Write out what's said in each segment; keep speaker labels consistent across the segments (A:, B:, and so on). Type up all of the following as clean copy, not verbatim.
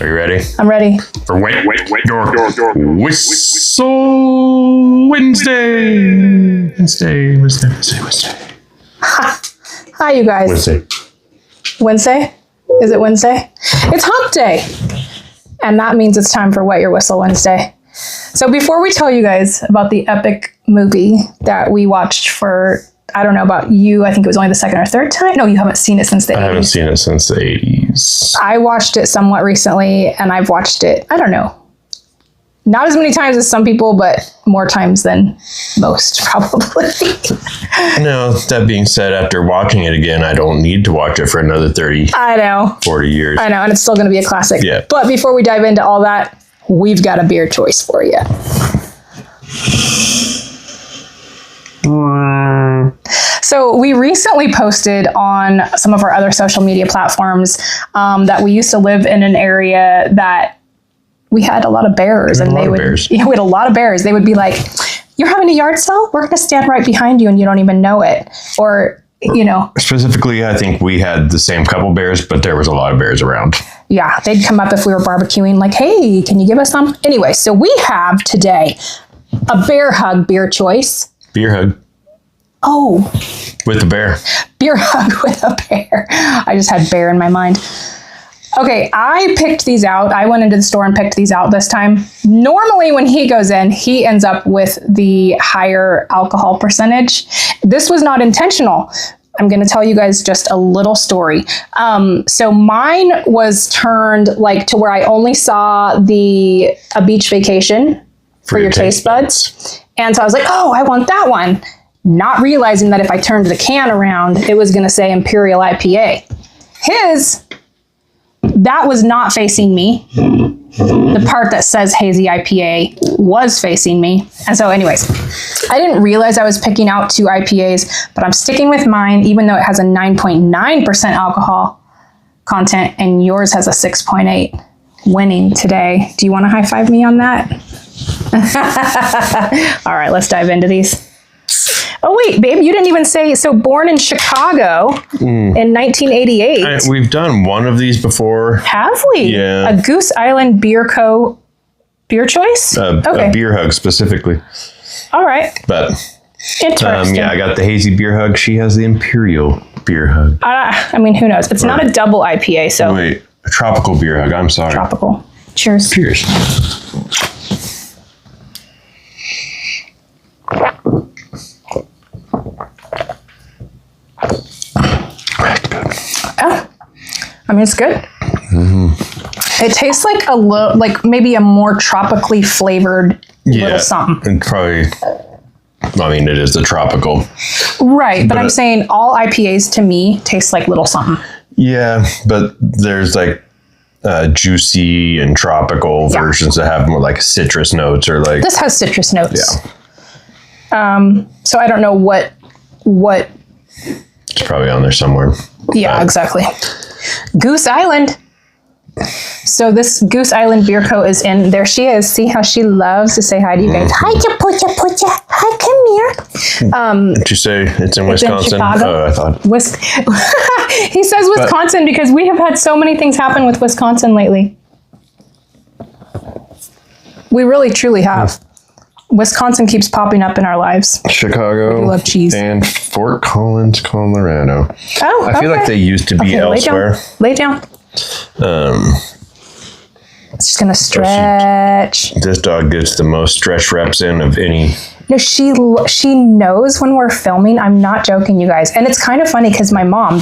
A: Are you ready?
B: I'm ready.
A: For wait, Whistle Wednesday. Wednesday.
B: Hi, you guys. Wednesday? Is it Wednesday? It's hump day. And that means it's time for Wet Your Whistle Wednesday. So before we tell you guys about the epic movie that we watched for, I don't know about you, I think it was only the second or third time. No, you haven't seen it since the 80s.
A: I haven't seen it since the 80s.
B: I watched it somewhat recently, and I've watched it, I don't know, not as many times as some people, but more times than most, probably.
A: No, that being said, after watching it again, I don't need to watch it for another 30,
B: I know.
A: 40 years.
B: I know, and it's still going to be a classic.
A: Yeah.
B: But before we dive into all that, we've got a beer choice for you. So we recently posted on some of our other social media platforms that we used to live in an area that we had a lot of bears.
A: We had a lot of bears.
B: They would be like, you're having a yard sale? We're going to stand right behind you and you don't even know it. Or, you know.
A: Specifically, I think we had the same couple bears, but there was a lot of bears around.
B: Yeah, they'd come up if we were barbecuing like, hey, can you give us some? Anyway, so we have today a bear hug beer choice.
A: Beer hug.
B: Oh.
A: With a bear.
B: Beer hug with a bear. I just had bear in my mind. Okay, I picked these out. I went into the store and picked these out this time. Normally when he goes in, he ends up with the higher alcohol percentage. This was not intentional. I'm going to tell you guys just a little story. So mine was turned like to where I only saw a beach vacation for your taste buds. And so I was like, oh, I want that one. Not realizing that if I turned the can around, it was going to say Imperial IPA. That was not facing me. The part that says Hazy IPA was facing me. And so anyways, I didn't realize I was picking out two IPAs, but I'm sticking with mine, even though it has a 9.9% alcohol content and yours has a 6.8, winning today. Do you want to high five me on that? All right, let's dive into these. Oh, wait, babe, you didn't even say, so born in Chicago in 1988.
A: We've done one of these before.
B: Have we?
A: Yeah.
B: A Goose Island Beer Co. beer choice?
A: Okay. A beer hug specifically.
B: All right.
A: But,
B: interesting.
A: yeah, I got the Hazy Beer Hug. She has the Imperial Beer Hug.
B: I mean, who knows? It's not a double IPA, so.
A: Wait, a Tropical Beer Hug. I'm sorry.
B: Tropical. Cheers.
A: Cheers.
B: Oh, I mean, it's good. Mm-hmm. It tastes like a little, like maybe a more tropically flavored little something.
A: And probably, I mean, it is the tropical.
B: Right, but I'm saying all IPAs to me taste like little something.
A: Yeah, but there's like juicy and tropical versions that have more like citrus notes or like.
B: This has citrus notes.
A: Yeah.
B: So I don't know what.
A: It's probably on there somewhere.
B: Yeah, exactly. Goose Island. So this Goose Island Beer Co. is in. There she is. See how she loves to say hi to you guys. Hi, Pucha. Hi, come here.
A: Did you say it's in Wisconsin?
B: It's in Chicago.
A: Oh, I thought.
B: He says Wisconsin because we have had so many things happen with Wisconsin lately. We really, truly have. Wisconsin keeps popping up in our lives.
A: Chicago.
B: We love cheese.
A: And Fort Collins, Colorado.
B: Oh,
A: I feel like they used to be elsewhere.
B: Lay down. It's just gonna stretch.
A: This dog gets the most stretch reps in of any.
B: No, she knows when we're filming. I'm not joking, you guys. And it's kind of funny because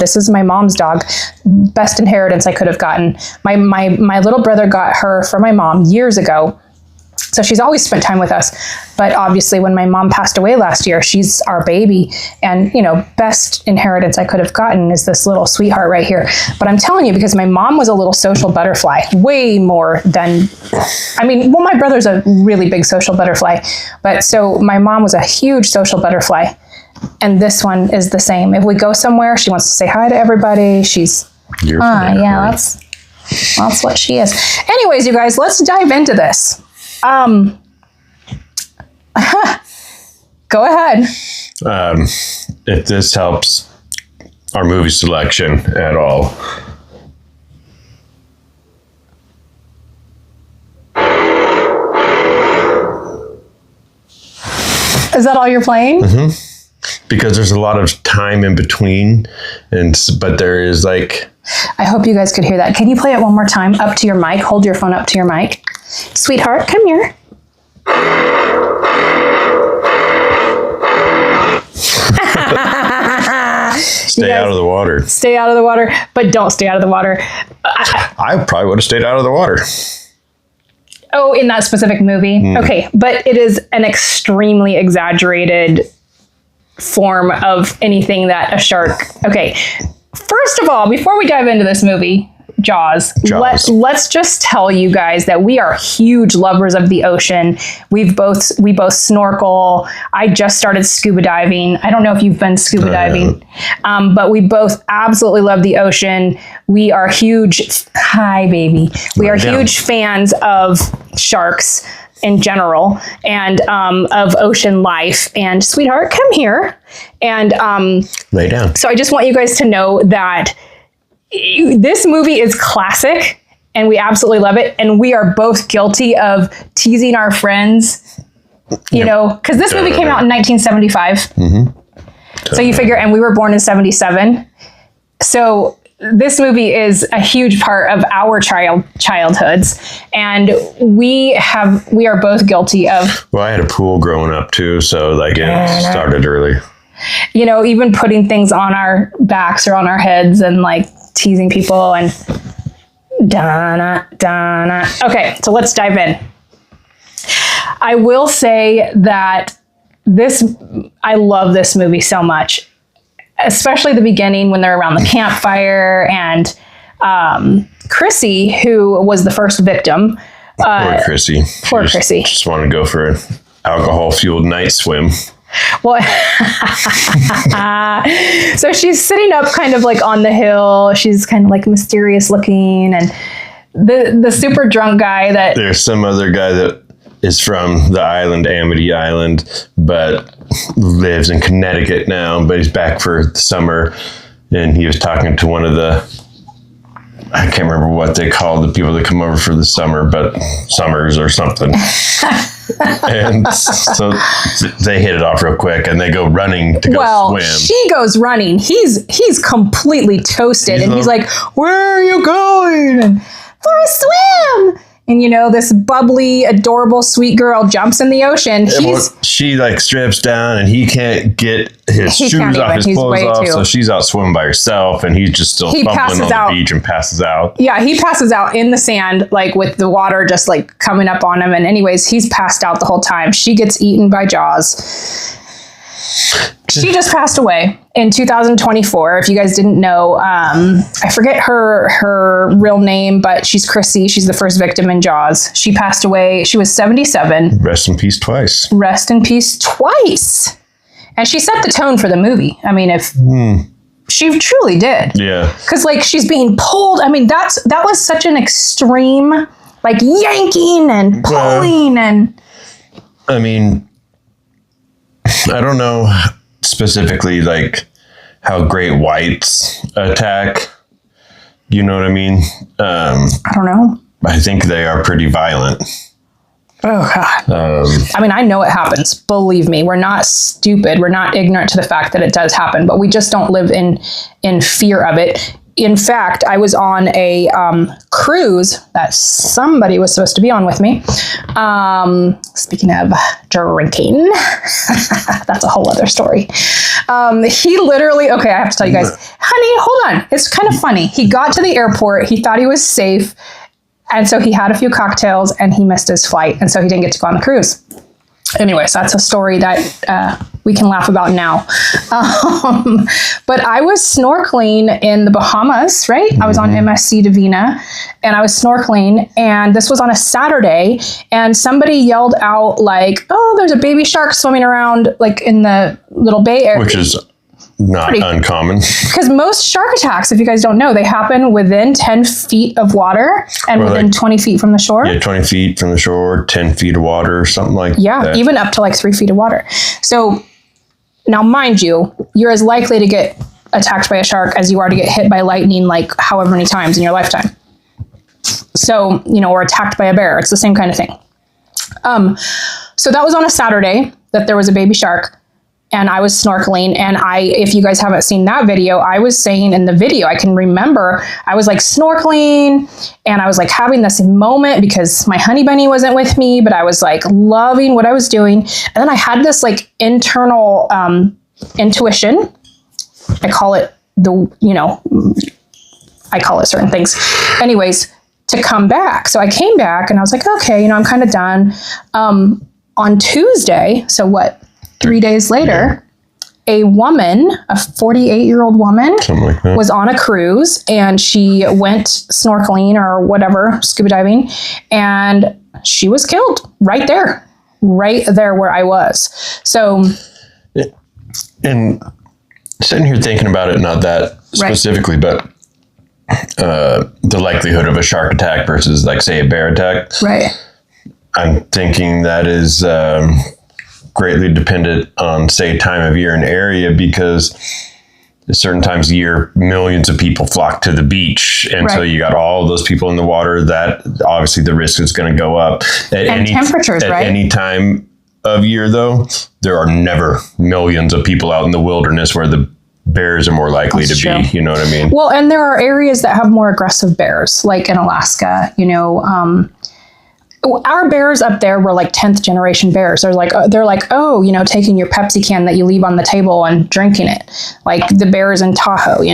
B: this is my mom's dog. Best inheritance I could have gotten. My little brother got her for my mom years ago. So she's always spent time with us. But obviously when my mom passed away last year, she's our baby. And, best inheritance I could have gotten is this little sweetheart right here. But I'm telling you, because my mom was a little social butterfly, way more than, my brother's a really big social butterfly. But so my mom was a huge social butterfly. And this one is the same. If we go somewhere, she wants to say hi to everybody. That's what she is. Anyways, you guys, let's dive into this. Go ahead.
A: If this helps our movie selection at all,
B: Is that all you're playing?
A: Because there's a lot of time in between, but there is like...
B: I hope you guys could hear that. Can you play it one more time up to your mic? Hold your phone up to your mic. Sweetheart, come here.
A: Stay out of the water.
B: Stay out of the water, but don't stay out of the water.
A: I probably would have stayed out of the water.
B: Oh, in that specific movie? Okay, but it is an extremely exaggerated form of anything that a shark... Okay, first of all, before we dive into this movie, Jaws. Let's just tell you guys that we are huge lovers of the ocean. We both snorkel. I just started scuba diving. I don't know if you've been scuba diving, but we both absolutely love the ocean. We are huge. Hi, baby. We are huge fans of sharks in general and of ocean life. And sweetheart, come here. And
A: lay down.
B: So I just want you guys to know that this movie is classic and we absolutely love it. And we are both guilty of teasing our friends, you know, because this movie came out in 1975. So you figure, and we were born in 77. So this movie is a huge part of our childhoods, and we are both guilty of.
A: Well, I had a pool growing up too, so like it started early.
B: You know, even putting things on our backs or on our heads and like teasing people and Donna. Okay, so let's dive in. I will say that I love this movie so much, especially the beginning when they're around the campfire and Chrissy, who was the first victim.
A: Poor Chrissy.
B: Poor Chrissy.
A: Just wanted to go for an alcohol-fueled night swim.
B: Well, so she's sitting up kind of like on the hill. She's kind of like mysterious looking, and the super drunk guy that...
A: There's some other guy that is from the island, Amity Island, but lives in Connecticut now, but he's back for the summer, and he was talking to one of the... I can't remember what they call the people that come over for the summer, but summers or something. And so they hit it off real quick and they go running to go swim.
B: She goes running. He's completely toasted and he's like, "Where are you going?" And, "For a swim." And you know, this bubbly, adorable, sweet girl jumps in the ocean.
A: She like strips down and he can't get his shoes off, his clothes off. So she's out swimming by herself and he's just still fumbling on the beach and passes out.
B: Yeah, he passes out in the sand, like with the water just like coming up on him. And anyways, he's passed out the whole time. She gets eaten by Jaws. She just passed away in 2024. If you guys didn't know, I forget her real name, but she's Chrissy. She's the first victim in Jaws. She passed away. She was 77.
A: Rest in peace twice.
B: Rest in peace twice. And she set the tone for the movie. I mean, if she truly did.
A: Yeah.
B: Because like she's being pulled. I mean, that was such an extreme, like yanking and pulling and.
A: I mean, I don't know specifically like how great whites attack. You know what I mean?
B: I don't know.
A: I think they are pretty violent.
B: Oh God. I mean, I know it happens. Believe me, we're not stupid. We're not ignorant to the fact that it does happen, but we just don't live in fear of it. In fact, I was on a cruise that somebody was supposed to be on with me. Speaking of drinking, that's a whole other story. He literally, okay, I have to tell you guys, honey, hold on. It's kind of funny. He got to the airport. He thought he was safe. And so he had a few cocktails and he missed his flight. And so he didn't get to go on the cruise. Anyways, that's a story that we can laugh about now. But I was snorkeling in the Bahamas, right? I was on MSC Divina and I was snorkeling, and this was on a Saturday, and somebody yelled out like, "Oh, there's a baby shark swimming around like in the little bay area."
A: Which is not uncommon.
B: Because most shark attacks, if you guys don't know, they happen within 10 feet of water and within 20 feet from the shore.
A: Yeah, 20 feet from the shore, 10 feet of water or something like that.
B: Yeah, even up to like 3 feet of water. So now, mind you, you're as likely to get attacked by a shark as you are to get hit by lightning like however many times in your lifetime. So, you know, or attacked by a bear. It's the same kind of thing. So that was on a Saturday. that there was a baby shark and I was snorkeling. And if you guys haven't seen that video, I was saying in the video, I can remember I was like snorkeling and I was like having this moment because my honey bunny wasn't with me, but I was like loving what I was doing. And then I had this like internal intuition. I call it I call it certain things. Anyways, to come back. So I came back and I was like, okay, I'm kind of done. On Tuesday, so what? 3 days later, a woman, a 48-year-old woman, was on a cruise and she went snorkeling or whatever, scuba diving, and she was killed right there where I was. So,
A: and sitting here thinking about it, not that specifically, but the likelihood of a shark attack versus, like, say, a bear attack.
B: Right.
A: I'm thinking that is greatly dependent on, say, time of year and area, because at certain times of year, millions of people flock to the beach. And so you got all those people in the water, that obviously the risk is going to go up. At any time of year, though, there are never millions of people out in the wilderness where the bears are more likely to be, you know what I mean?
B: Well, and there are areas that have more aggressive bears, like in Alaska, our bears up there were like 10th generation bears. They're like, taking your Pepsi can that you leave on the table and drinking it, like the bears in Tahoe,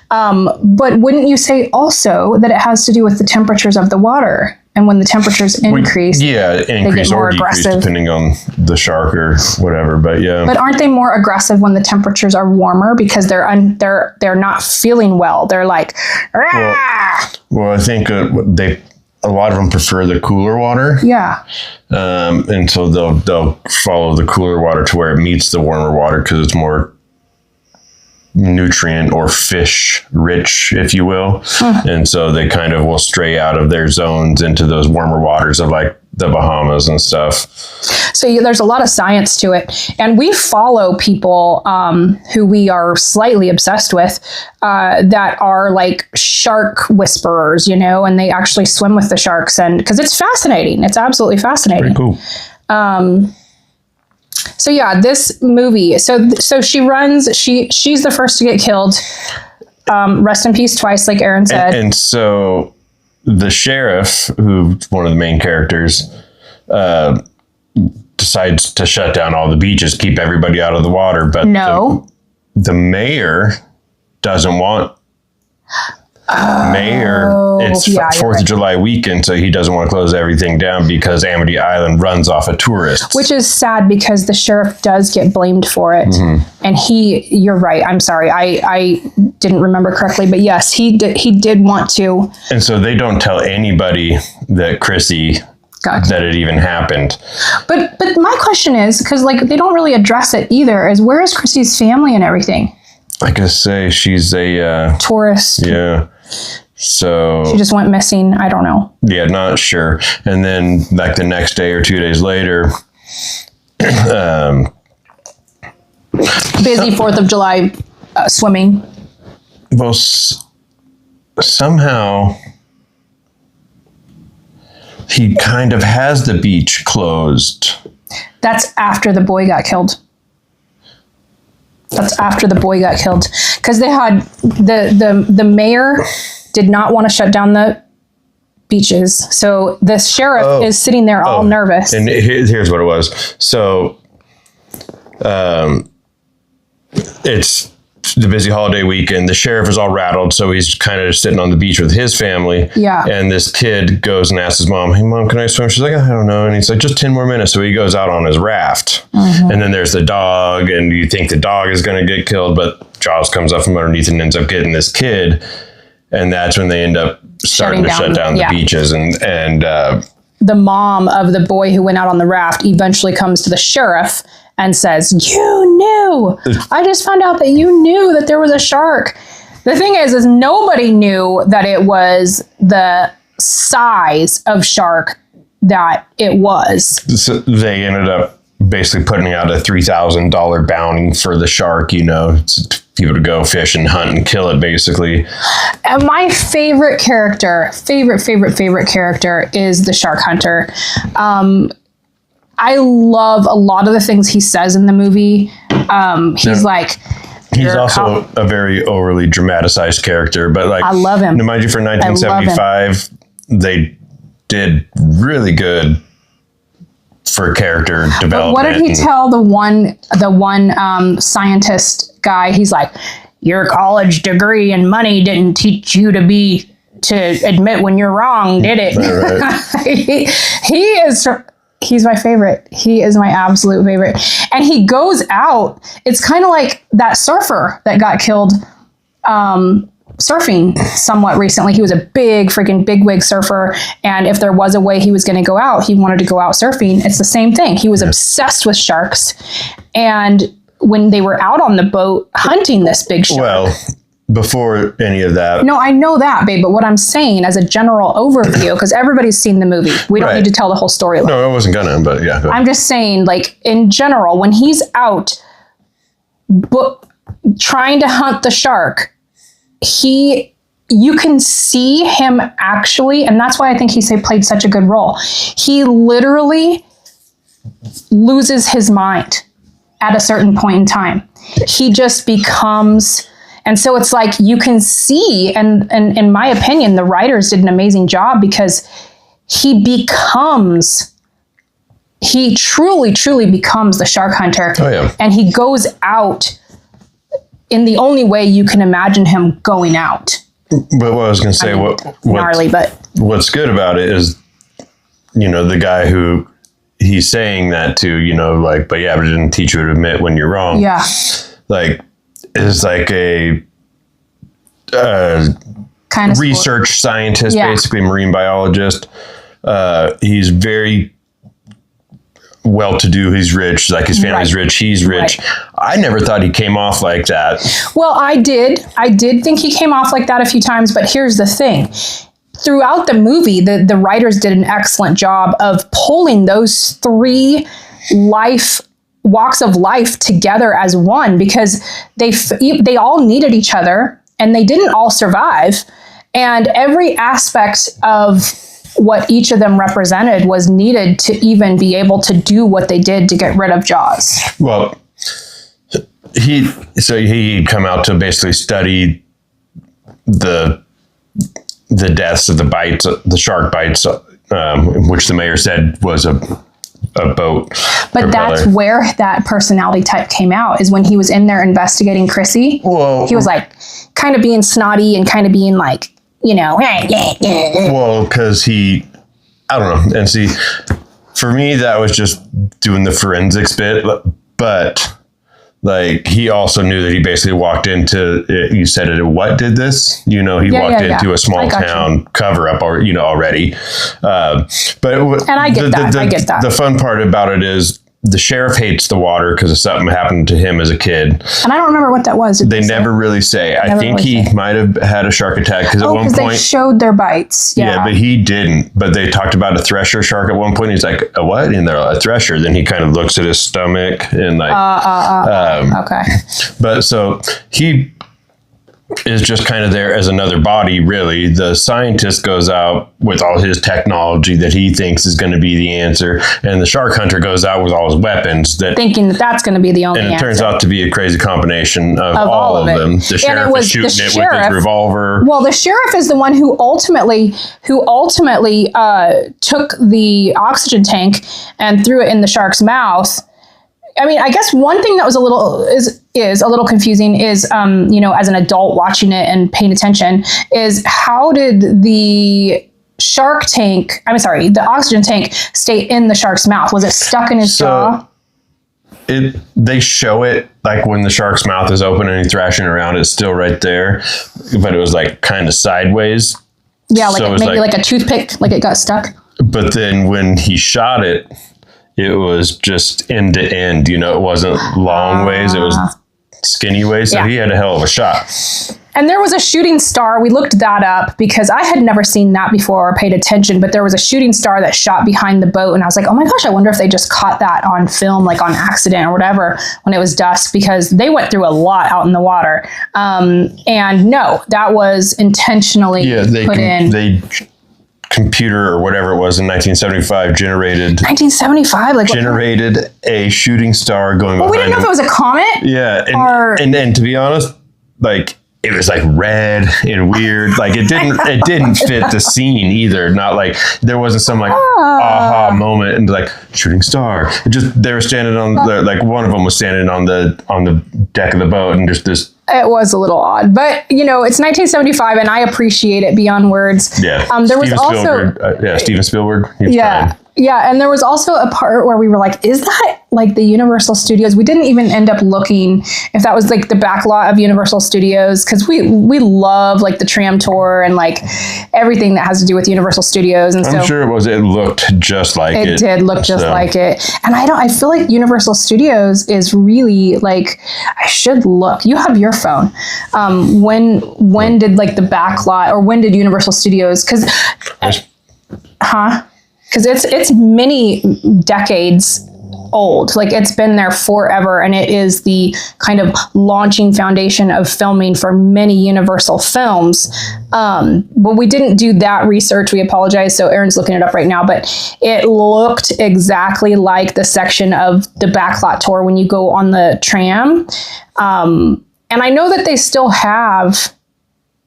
B: But wouldn't you say also that it has to do with the temperatures of the water? And when the temperatures increase,
A: they get more aggressive, depending on the shark or whatever. But yeah.
B: But aren't they more aggressive when the temperatures are warmer because they're not feeling well? They're like,
A: well, I think a lot of them prefer the cooler water.
B: Yeah.
A: And so they'll follow the cooler water to where it meets the warmer water because it's more nutrient or fish rich, if you will. And so they kind of will stray out of their zones into those warmer waters of like the Bahamas and stuff.
B: So there's a lot of science to it. And we follow people who we are slightly obsessed with that are like shark whisperers, and they actually swim with the sharks. And because it's fascinating. It's absolutely fascinating.
A: Pretty cool.
B: So yeah, this movie. So she runs. She's the first to get killed. Rest in peace twice, like Aaron said.
A: And so the sheriff, who's one of the main characters, decides to shut down all the beaches, keep everybody out of the water. But the mayor doesn't want. It's 4th of July weekend, so he doesn't want to close everything down because Amity Island runs off of tourists.
B: Which is sad because the sheriff does get blamed for it. And you're right, I'm sorry, I didn't remember correctly, but yes, he did want to. And
A: so they don't tell anybody that Chrissy, that it even happened.
B: But my question is, because like they don't really address it either, is where is Chrissy's family and everything?
A: Like I say, she's a
B: tourist.
A: Yeah. So
B: she just went missing. I don't know.
A: Yeah, not sure. And then like the next day or 2 days later,
B: busy 4th of July swimming.
A: Well, somehow he kind of has the beach closed.
B: That's after the boy got killed. Because they had the mayor did not want to shut down the beaches. So the sheriff is sitting there all nervous.
A: And here's what it was. So it's the busy holiday weekend. The sheriff is all rattled. So he's kind of sitting on the beach with his family.
B: Yeah.
A: And this kid goes and asks his mom, "Hey, Mom, can I swim?" She's like, "I don't know." And he's like, "Just 10 more minutes." So he goes out on his raft. And then there's the dog. And you think the dog is going to get killed. But Jaws comes up from underneath and ends up getting this kid. And that's when they end up starting to shut down the beaches. And
B: the mom of the boy who went out on the raft eventually comes to the sheriff and says, "You knew. I just found out that you knew that there was a shark." The thing is nobody knew that it was the size of shark that it was.
A: So they ended up basically putting out a $3,000 bounty for the shark, people to go fish and hunt and kill it, basically.
B: And my favorite character is the shark hunter. I love a lot of the things he says in the movie. He's like,
A: he's also a very overly dramatized character, but like,
B: I love him.
A: Mind you, for 1975, they did really good for character development.
B: What did he tell the one scientist guy? He's like, your college degree and money didn't teach you to admit when you're wrong, did it? Right. He's my favorite. He is my absolute favorite. And he goes out. It's kind of like that surfer that got killed surfing somewhat recently. He was a freaking bigwig surfer. And if there was a way he was going to go out, he wanted to go out surfing. It's the same thing. He was obsessed with sharks. And when they were out on the boat hunting this big shark.
A: Well, before any of that.
B: No, I know that, babe. But what I'm saying as a general overview, because everybody's seen the movie. We don't need to tell the whole storyline.
A: No, I wasn't gonna, but yeah.
B: I'm just saying, like, in general, when he's out trying to hunt the shark, you can see him actually, and that's why I think he played such a good role. He literally loses his mind at a certain point in time. He just becomes, and so it's like you can see, and in my opinion, the writers did an amazing job because he truly, truly becomes the shark hunter.
A: Oh, yeah.
B: And he goes out in the only way you can imagine him going out.
A: But what I was going to say,
B: gnarly, but
A: what's good about it is, the guy who he's saying that to, like, but yeah, but it didn't teach you to admit when you're wrong.
B: Yeah.
A: Like, is like a kind of research scientist, basically marine biologist. He's very well-to-do. He's rich. Like, his family's rich. He's rich. Right. I never thought he came off like that. Well,
B: I did think he came off like that a few times, but here's the thing. Throughout the movie, the writers did an excellent job of pulling those three walks of life together as one, because they all needed each other and they didn't all survive. And every aspect of what each of them represented was needed to even be able to do what they did to get rid of Jaws.
A: Well, he'd come out to basically study the deaths of the shark bites, which the mayor said was a boat.
B: But that's where that personality type came out, is when he was in there investigating Chrissy.
A: Well,
B: he was like kind of being snotty and kind of being like,
A: well, because I don't know. And see, for me, that was just doing the forensics bit, but like, he also knew that he basically walked into, you said it, what did this? He walked into a small town cover up, already. But
B: and I get that.
A: The fun part about it is the sheriff hates the water because of something happened to him as a kid.
B: And I don't remember what that was.
A: They never really say. I think he might have had a shark attack because at one point
B: they showed their bites.
A: Yeah, but he didn't. But they talked about a thresher shark at one point. He's like, a what? And they're a thresher. Then he kind of looks at his stomach and like,
B: okay.
A: But so he is just kind of there as another body, really. The scientist goes out with all his technology that he thinks is going to be the answer, and the shark hunter goes out with all his weapons, thinking that that's going to be the only answer. And it turns out to be a crazy combination of all of them. The sheriff is shooting it with his revolver.
B: Well, the sheriff is the one who ultimately took the oxygen tank and threw it in the shark's mouth. I mean, I guess one thing that was a little confusing is, as an adult watching it and paying attention, is how did the oxygen tank stay in the shark's mouth? Was it stuck in his jaw?
A: They show it like when the shark's mouth is open and he's thrashing around, it's still right there, but it was like kind of sideways.
B: Yeah, like maybe like a toothpick, like it got stuck.
A: But then when he shot it, it was just end to end, it wasn't long ways, it was skinny ways. So he had a hell of a shot.
B: And there was a shooting star. We looked that up because I had never seen that before or paid attention, but there was a shooting star that shot behind the boat. And I was like, oh my gosh, I wonder if they just caught that on film, like on accident or whatever, when it was dusk, because they went through a lot out in the water. And no, that was intentionally put in.
A: They computer or whatever it was in 1975 generated
B: 1975, like
A: generated a shooting star going.
B: Well, we didn't know if it was a comet.
A: Yeah, and to be honest, like it was like red and weird. Like it didn't fit the scene either. Not like there wasn't some like aha moment and like shooting star. It just they were standing on the, like one of them was standing on the deck of the boat and just this.
B: It was a little odd, but you know, it's 1975 and I appreciate it beyond words.
A: Yeah.
B: There was also
A: Steven Spielberg.
B: Yeah. Yeah, and there was also a part where we were like, is that like the Universal Studios? We didn't even end up looking if that was like the back lot of Universal Studios, because we love like the tram tour and like everything that has to do with Universal Studios. And
A: I'm sure it was. It looked just like it.
B: It did look just like it. And I feel like Universal Studios is really like, I should look. You have your phone. When did like the back lot, or when did Universal Studios? Because it's many decades old. Like it's been there forever, and it is the kind of launching foundation of filming for many Universal films. But we didn't do that research. We apologize. So Aaron's looking it up right now, but it looked exactly like the section of the backlot tour when you go on the tram. And I know that they still have,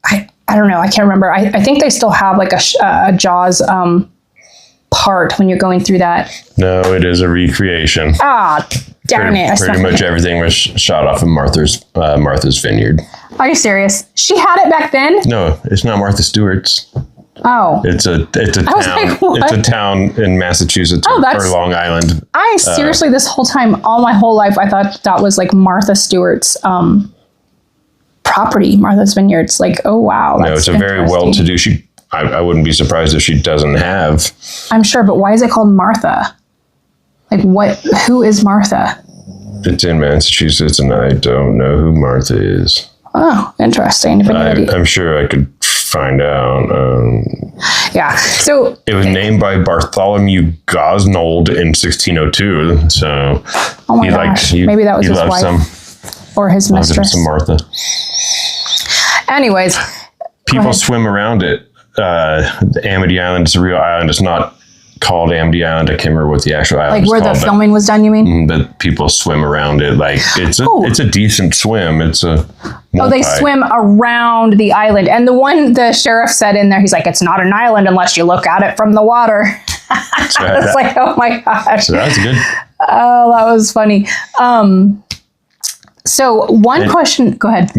B: I don't know, I can't remember. I think they still have like a Jaws, part when you're going through that.
A: No, it is a recreation.
B: Darn it.
A: Pretty much everything was shot off of Martha's Vineyard.
B: Are you serious? She had it back then?
A: No, it's not Martha Stewart's.
B: Oh.
A: It's a town.
B: Like,
A: it's a town in Massachusetts or Long Island.
B: I seriously, this whole time, all my whole life, I thought that was like Martha Stewart's property, Martha's Vineyards. Like, oh wow.
A: No, it's a very well-to-do. I wouldn't be surprised if she doesn't have.
B: I'm sure, but why is it called Martha? Like what? Who is Martha?
A: It's in Massachusetts, and I don't know who Martha is.
B: Oh, interesting.
A: I'm sure I could find out.
B: Yeah. So
A: it was named by Bartholomew Gosnold in 1602. So
B: oh my gosh, maybe that was his wife or his mistress.
A: Some Martha.
B: Anyways,
A: people swim around it. The Amity Island is a real island. It's not called Amity Island. I can't remember what the actual island is
B: called. Like where the filming was done, you mean?
A: But people swim around it. Like it's a decent swim. It's a
B: they swim around the island. And the sheriff said in there, he's like, it's not an island unless you look at it from the water. It's like, oh my gosh.
A: So that's good.
B: Oh, that was funny. So one question, go ahead.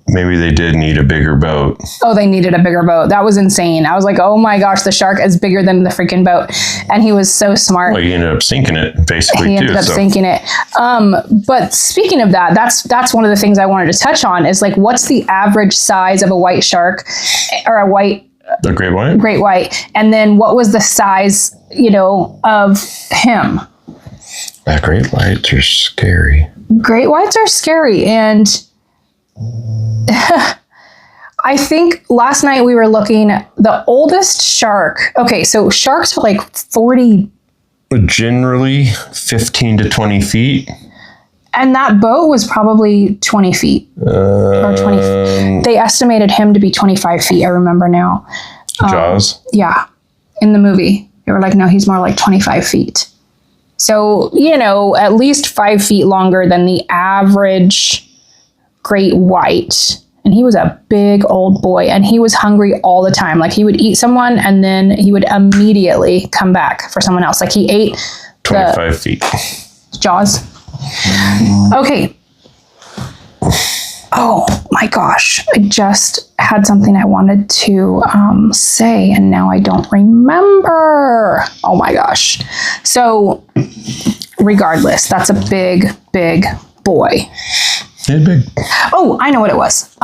A: Maybe they did need a bigger boat.
B: Oh, they needed a bigger boat. That was insane. I was like, oh my gosh, the shark is bigger than the freaking boat. And he was so smart.
A: Well, he ended up sinking it, basically,
B: He ended up sinking it. But speaking of that, that's one of the things I wanted to touch on is like, what's the average size of a white shark or a
A: great white?
B: Great white. And then what was the size, of him?
A: Great whites are scary.
B: Great whites are scary. And I think last night we were looking at the oldest shark. Okay, so sharks are like 40.
A: Generally 15 to 20 feet.
B: And that boat was probably 20 feet. Or 20. They estimated him to be 25 feet, I remember now.
A: Jaws?
B: Yeah. In the movie. They were like, no, he's more like 25 feet. So, at least 5 feet longer than the average great white. And he was a big old boy, and he was hungry all the time. Like he would eat someone and then he would immediately come back for someone else. Like he ate
A: 25 feet.
B: Jaws. Okay. Oh my gosh. I just had something I wanted to say and now I don't remember. Oh my gosh. So regardless, that's a big, big boy.
A: It's big.
B: Oh, I know what it was.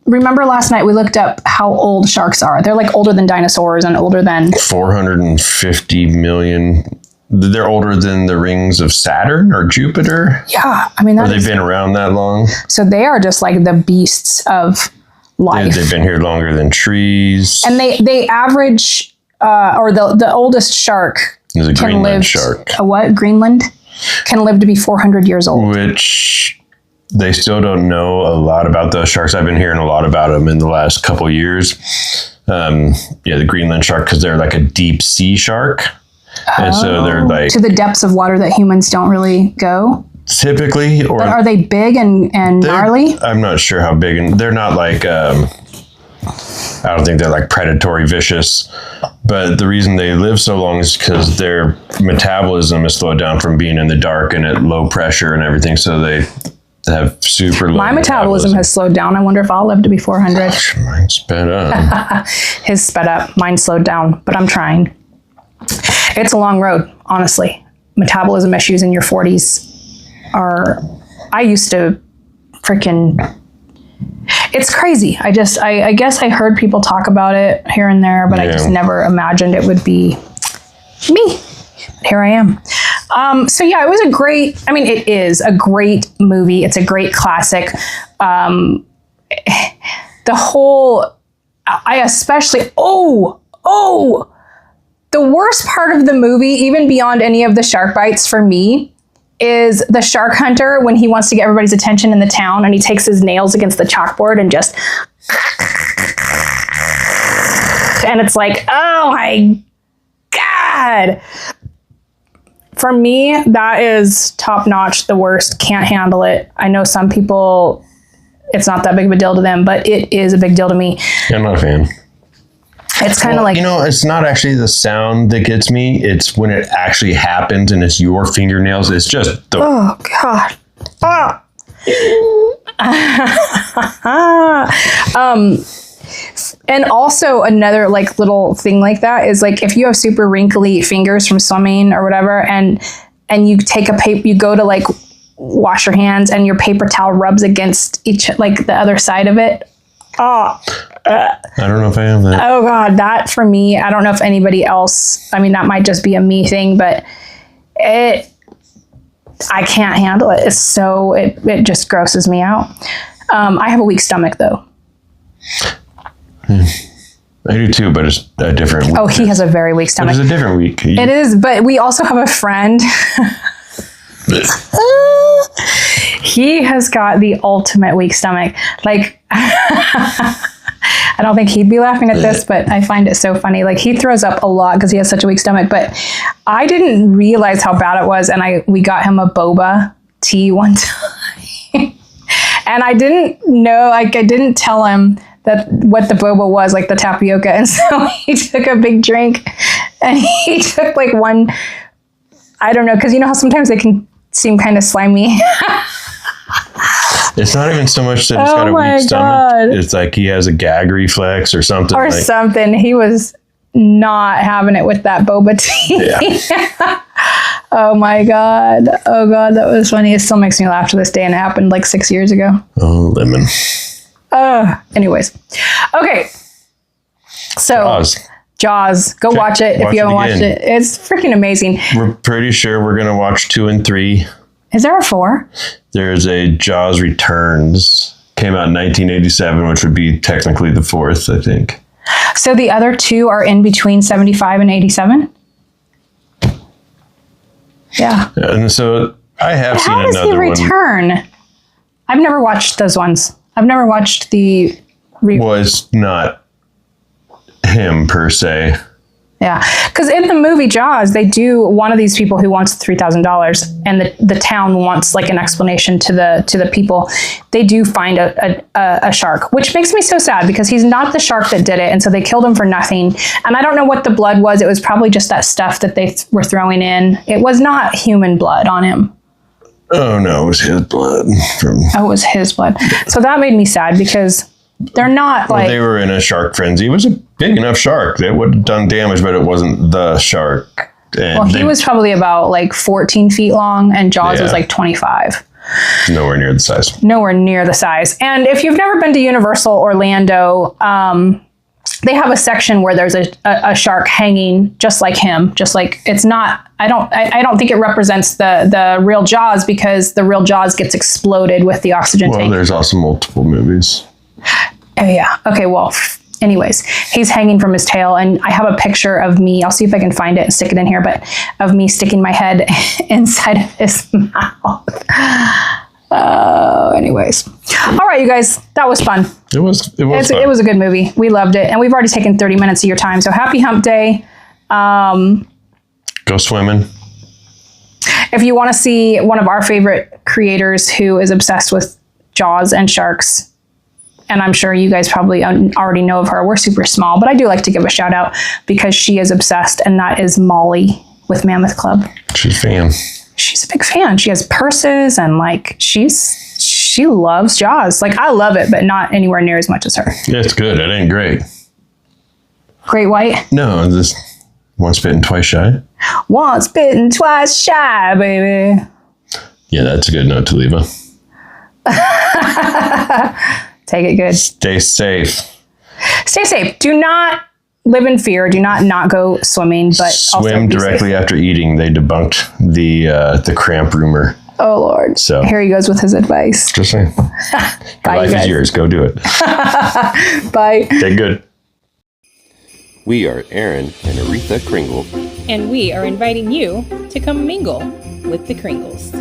B: Remember last night we looked up how old sharks are. They're like older than dinosaurs and older than
A: 450 million. They're older than the rings of Saturn or Jupiter.
B: Yeah, I mean,
A: they've been around that long.
B: So they are just like the beasts of life.
A: They've been here longer than trees.
B: And they average, or the oldest shark
A: is a Greenland shark.
B: A what? Greenland can live to be 400 years old.
A: Which they still don't know a lot about those sharks. I've been hearing a lot about them in the last couple years. the Greenland shark, because they're like a deep sea shark. And so they're like
B: to the depths of water that humans don't really go.
A: Typically, or
B: but are they big and gnarly?
A: I'm not sure how big, and they're not like I don't think they're like predatory vicious, but the reason they live so long is because their metabolism is slowed down from being in the dark and at low pressure and everything, so they have super low
B: My metabolism has slowed down. I wonder if I'll live to be 400.
A: Gosh, mine sped up.
B: His sped up, mine slowed down, but I'm trying. It's a long road, honestly. Metabolism issues in your 40s I used to freaking, it's crazy. I guess I heard people talk about it here and there, but I just never imagined it would be me. Here I am. So yeah, it was it is a great movie. It's a great classic. The worst part of the movie, even beyond any of the shark bites for me, is the shark hunter when he wants to get everybody's attention in the town and he takes his nails against the chalkboard and just, and it's like, oh my God. For me, that is top notch, the worst, can't handle it. I know some people, it's not that big of a deal to them, but it is a big deal to me.
A: Yeah, I'm not a fan.
B: It's kind of like,
A: it's not actually the sound that gets me. It's when it actually happens and it's your fingernails. It's just
B: oh God. And also another like little thing like that is like if you have super wrinkly fingers from swimming or whatever, and you take you go to like wash your hands and your paper towel rubs against like the other side of it. I
A: don't know if I have that.
B: Oh God, that for me, I don't know if anybody else, that might just be a me thing, but I can't handle it. It's so, it just grosses me out. I have a weak stomach though.
A: I do too, but it's a different week.
B: Oh, he has a very weak stomach.
A: It's a different week.
B: It is, but we also have a friend. He has got the ultimate weak stomach. Like, I don't think he'd be laughing at this, but I find it so funny. Like he throws up a lot because he has such a weak stomach, but I didn't realize how bad it was. And we got him a boba tea one time and I didn't know, like I didn't tell him what the boba was, like the tapioca. And so he took a big drink and he took like one, I don't know. Cause you know how sometimes they can seem kind of slimy.
A: It's not even so much that he's got a weak stomach. It's like he has a gag reflex or something.
B: Or something. He was not having it with that boba tea.
A: Yeah.
B: Oh my God. Oh God, that was funny. It still makes me laugh to this day and it happened like 6 years ago.
A: Oh, lemon.
B: Anyways. Okay. So Jaws. Go watch it if you haven't watched it. It's freaking amazing.
A: We're pretty sure we're going to watch 2 and 3.
B: Is there a 4?
A: There's a Jaws Returns. Came out in 1987, which would be technically the 4th, I think.
B: So the other 2 are in between 75 and 87? Yeah.
A: And so I have seen another one. How does he
B: return? I've never watched those ones. I've never watched the...
A: Well, it's not him per se.
B: Yeah, because in the movie Jaws, they do one of these people who wants $3,000, and the town wants like an explanation to the people. They do find a shark, which makes me so sad because he's not the shark that did it, and so they killed him for nothing. And I don't know what the blood was. It was probably just that stuff that they were throwing in. It was not human blood on him.
A: Oh no, it was his blood.
B: Oh, it was his blood. So that made me sad because they're not like...
A: They were in a shark frenzy. It was a big enough shark that would have done damage, but it wasn't the shark. And
B: he was probably about like 14 feet long and Jaws was like 25.
A: Nowhere near the size. Nowhere near the size.
B: And if you've never been to Universal Orlando, they have a section where there's a shark hanging just like him. Just like it's not... I don't think it represents the real Jaws because the real Jaws gets exploded with the oxygen tank.
A: Well, there's also multiple movies.
B: Oh, yeah. Okay, well, anyways, he's hanging from his tail, and I have a picture of me. I'll see if I can find it and stick it in here, but of me sticking my head inside of his mouth. Anyways. All right, you guys. That was fun.
A: It was fun.
B: It was a good movie. We loved it. And we've already taken 30 minutes of your time. So happy hump day.
A: Go swimming.
B: If you want to see one of our favorite creators who is obsessed with Jaws and sharks, and I'm sure you guys probably already know of her. We're super small, but I do like to give a shout out because she is obsessed, and that is Molly with Mammoth Club.
A: She's a fan.
B: She's a big fan. She has purses and like she loves Jaws. Like I love it, but not anywhere near as much as her.
A: Yeah, it's good. It ain't great.
B: Great White?
A: No, just once bitten, twice shy.
B: Once bitten, twice shy, baby.
A: Yeah, that's a good note to leave on.
B: Take it good.
A: Stay safe.
B: Stay safe. Do not live in fear. Do not go swimming, but
A: swim
B: also
A: directly after eating. They debunked the cramp rumor.
B: Oh Lord.
A: So
B: here he goes with his advice.
A: Just saying.
B: Bye,
A: life is yours. Go do it.
B: Bye.
A: Take good.
C: We are Aaron and Aretha Kringle.
D: And we are inviting you to come mingle with the Kringles.